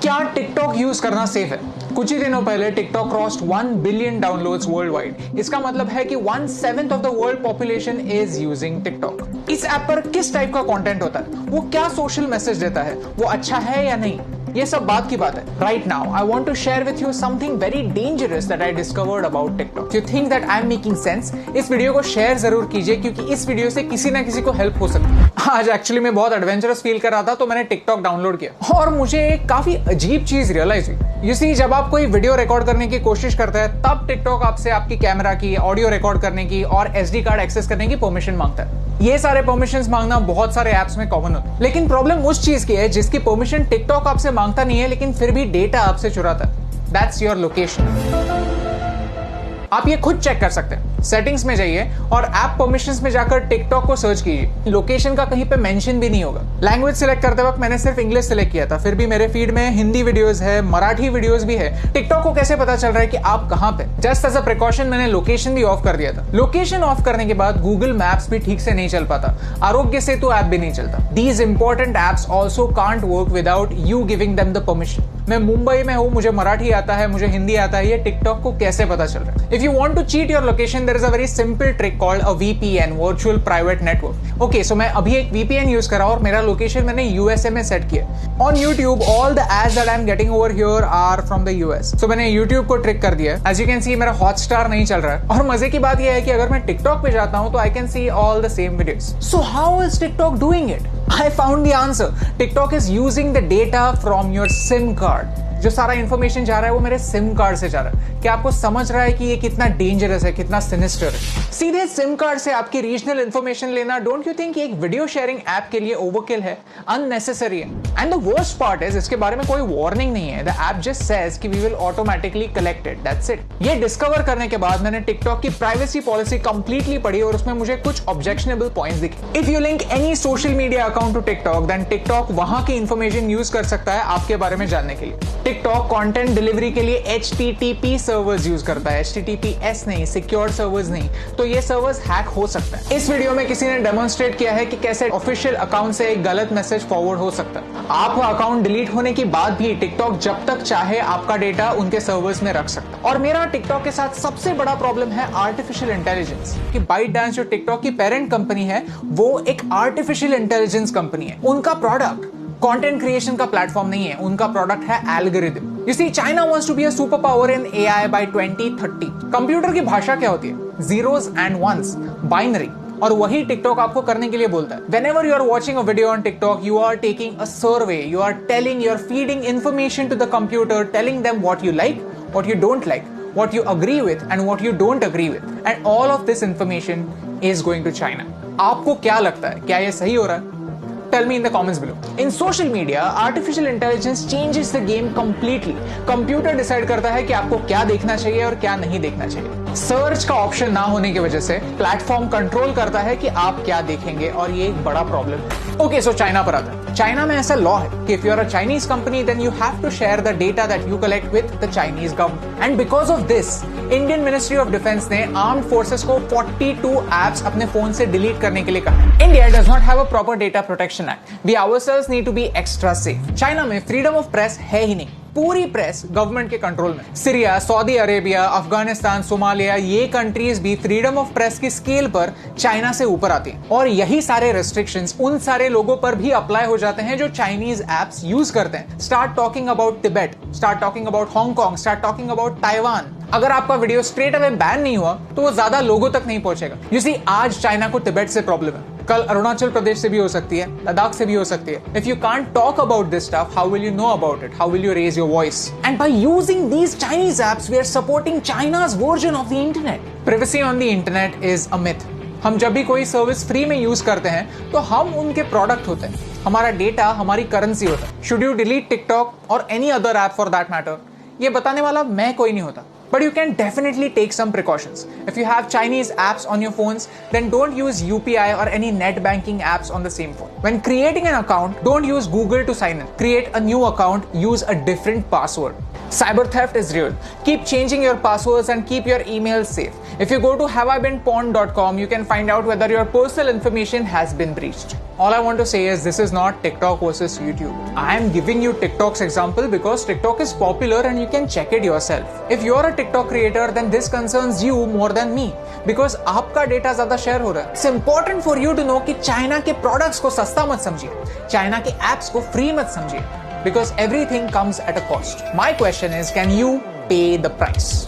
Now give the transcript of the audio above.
क्या TikTok use करना safe है? कुछ ही दिनों पहले TikTok crossed 1 billion downloads world wide. इसका मतलब है कि 1/7 of the world population is using TikTok. इस ऐप पर किस टाइप का कंटेंट होता है, वो क्या सोशल मैसेज देता है, वो अच्छा है या नहीं, ये सब बात की बात है। Right now I want to share with you something very dangerous that I discovered about TikTok. You think that I am making sense? इस वीडियो को शेयर जरूर कीजिए क्योंकि इस वीडियो से किसी ना किसी को हेल्प हो सकती है। आज एक्चुअली मैं बहुत एडवेंचरस फील कर रहा था तो मैंने टिकटॉक डाउनलोड किया और मुझे एक काफी अजीब चीज रियलाइज हुई। यू सी, जब आप कोई वीडियो रिकॉर्ड करने की कोशिश करते हैं तब टिकटॉक आपसे आपकी कैमरा की, ऑडियो रिकॉर्ड करने की और SD कार्ड एक्सेस करने की परमिशन मांगता है। ये सारे परमिशंस मांगना बहुत सारे ऐप्स में कॉमन होता है, लेकिन प्रॉब्लम उस चीज की है जिसकी परमिशन टिकटॉक आपसे मांगता नहीं है लेकिन फिर भी डेटा आपसे चुराता है। That's your location. आप ये खुद चेक कर सकते हैं। सेटिंग्स में जाइए और ऐप परमिशंस में जाकर टिकटॉक को सर्च कीजिए। लोकेशन का कहीं पे मेंशन भी नहीं होगा। लैंग्वेज सिलेक्ट करते वक्त मैंने सिर्फ इंग्लिश सिलेक्ट किया था, फिर भी मेरे फीड में हिंदी वीडियोस है, मराठी वीडियोस भी है। टिकटॉक को कैसे पता चल रहा है कि आप कहां पे? जस्ट एज अ प्रिकॉशन मैंने लोकेशन भी ऑफ कर दिया था। लोकेशन ऑफ करने के बाद गूगल मैप्स भी ठीक से नहीं चल पाता, आरोग्य सेतु ऐप भी नहीं चलता। These important apps also can't work without you giving them the permission. मैं मुंबई में हूं, मुझे मराठी आता है, मुझे हिंदी आता है, ये टिकटॉक को कैसे पता चल रहा है? If you want to cheat your location there is a very simple trick called a VPN, virtual private network. Okay, so मैं अभी एक VPN यूज कर रहा हूं और मेरा लोकेशन मैंने USA में सेट किया। On YouTube all the ads that I am getting over here are from the US। So मैंने YouTube को ट्रिक कर दिया। एज यू कैन सी मेरा हॉटस्टार नहीं चल रहा है और मजे की बात यह है कि अगर मैं टिकटॉक पे जाता हूं तो I can see all the same videos. So how is TikTok doing it? I found the answer. TikTok is using the data from your SIM card. जो सारा इंफॉर्मेशन जा रहा है वो मेरे सिम कार्ड से जा रहा है। क्या आपको समझ रहा है कि ये कितना डेंजरस है, कितना सिनिस्टर है? सीधे सिम कार्ड से आपकी रीजनल इंफॉर्मेशन लेना, डोंट यू थिंक एक वीडियो शेयरिंग ऐप के लिए ओवरकिल है, अननेसेसरी है? And the worst part is इसके बारे में कोई वार्निंग नहीं है। द ऐप जस्ट सेज कि we will automatically collect it, that's it. ये डिस्कवर करने के बाद मैंने टिकटॉक की प्राइवेसी पॉलिसी कंप्लीटली पढ़ी और उसमें मुझे कुछ ऑब्जेक्शनेबल पॉइंट्स दिखे। If you link any social media account to TikTok then TikTok वहां की इंफॉर्मेशन यूज कर सकता है आपके बारे में जानने के लिए। टिकटॉक कंटेंट डिलीवरी के लिए HTTP सर्वर्स यूज करता है, HTTPS नहीं, सिक्योर सर्वर्स नहीं। तो ये सर्वर्स हैक हो सकता है। इस वीडियो में किसी ने डेमोन्स्ट्रेट किया है कि कैसे ऑफिशियल अकाउंट से एक गलत मैसेज फॉरवर्ड हो सकता है। आपका अकाउंट डिलीट होने के बाद भी टिकटॉक जब तक चाहे आपका डेटा उनके सर्वर्स में रख सकता है। और मेरा टिकटॉक के साथ सबसे बड़ा प्रॉब्लम है आर्टिफिशियल इंटेलिजेंस। कि ByteDance जो टिकटॉक की पेरेंट कंपनी है वो एक आर्टिफिशियल इंटेलिजेंस कंपनी है। उनका प्रोडक्ट कंटेंट क्रिएशन का प्लेटफॉर्म नहीं है, उनका प्रोडक्ट है algorithm. You see, China wants to be a superpower in AI by 2030. Computer की भाषा क्या होती है? Zeros and ones, binary. और वही टिकटॉक आपको करने के लिए बोलता है। Whenever you are watching a video on TikTok, you are taking a survey. You are feeding information to the computer, telling them what you like, what you don't like, what you agree with, and what you don't agree with. And all of this information is going to China. आपको क्या लगता है? क्या ये सही हो रहा है? Tell me in the comments below. In social media, artificial intelligence changes the game completely. Computer decide करता है कि आपको क्या देखना चाहिए और क्या नहीं देखना चाहिए। सर्च का ऑप्शन ना होने की वजह से प्लेटफॉर्म कंट्रोल करता है कि आप क्या देखेंगे और ये एक बड़ा प्रॉब्लम है। ओके, सो चाइना पर आता है। चाइना में ऐसा लॉ है कि if you are a Chinese company then you have to share the data that you collect with the Chinese government. And because of this, Indian ministry of defence ने armed forces को 42 apps अपने phone से delete करने के लिए कहा। India does not have a proper data protection act. We ourselves need to be extra safe. China में freedom of press है ही नहीं। पूरी प्रेस गवर्नमेंट के कंट्रोल में। Syria, Saudi Arabia, Afghanistan, Somalia, ये कंट्रीज भी फ्रीडम ऑफ प्रेस की scale पर चाइना से ऊपर आती हैं। और यही सारे रेस्ट्रिक्शंस उन सारे लोगों पर भी अप्लाई हो जाते हैं जो चाइनीज एप्स यूज करते हैं। Start talking about Tibet, start talking about Hong Kong, start talking about Taiwan. अगर आपका वीडियो स्ट्रेट अवे बैन नहीं हुआ तो वो ज्यादा लोगों तक नहीं पहुंचेगा। यू सी, आज चाइना को तिब्बत से प्रॉब्लम है, कल अरुणाचल प्रदेश से भी हो सकती है, लद्दाख से भी हो सकती है। If you can't talk about this stuff, how will you know about it? How will you raise your voice? And by using these Chinese apps we are supporting China's version of the internet. Privacy on the internet is a myth. हम जब भी कोई service free में use करते हैं तो हम उनके प्रोडक्ट होते हैं, हमारा डेटा हमारी करेंसी होता है। शुड यू डिलीट टिकटॉक और any other app for that matter? ये बताने वाला मैं कोई नहीं होता। But you can definitely take some precautions. If you have Chinese apps on your phones, then don't use UPI or any net banking apps on the same phone. When creating an account, don't use Google to sign in. Create a new account, use a different password. Cyber theft is real. Keep changing your passwords and keep your emails safe. If you go to haveibeenpawned.com, you can find out whether your personal information has been breached. All I want to say is this is not TikTok versus YouTube. I am giving you TikTok's example because TikTok is popular and you can check it yourself. If you are a TikTok creator, then this concerns you more than me because आपका data ज्यादा share हो रहा है. It's important for you to know कि China के products को सस्ता मत समझिए, चाइना के एप्स को फ्री मत समझिए, because everything comes at a cost. My question is, can you pay the price?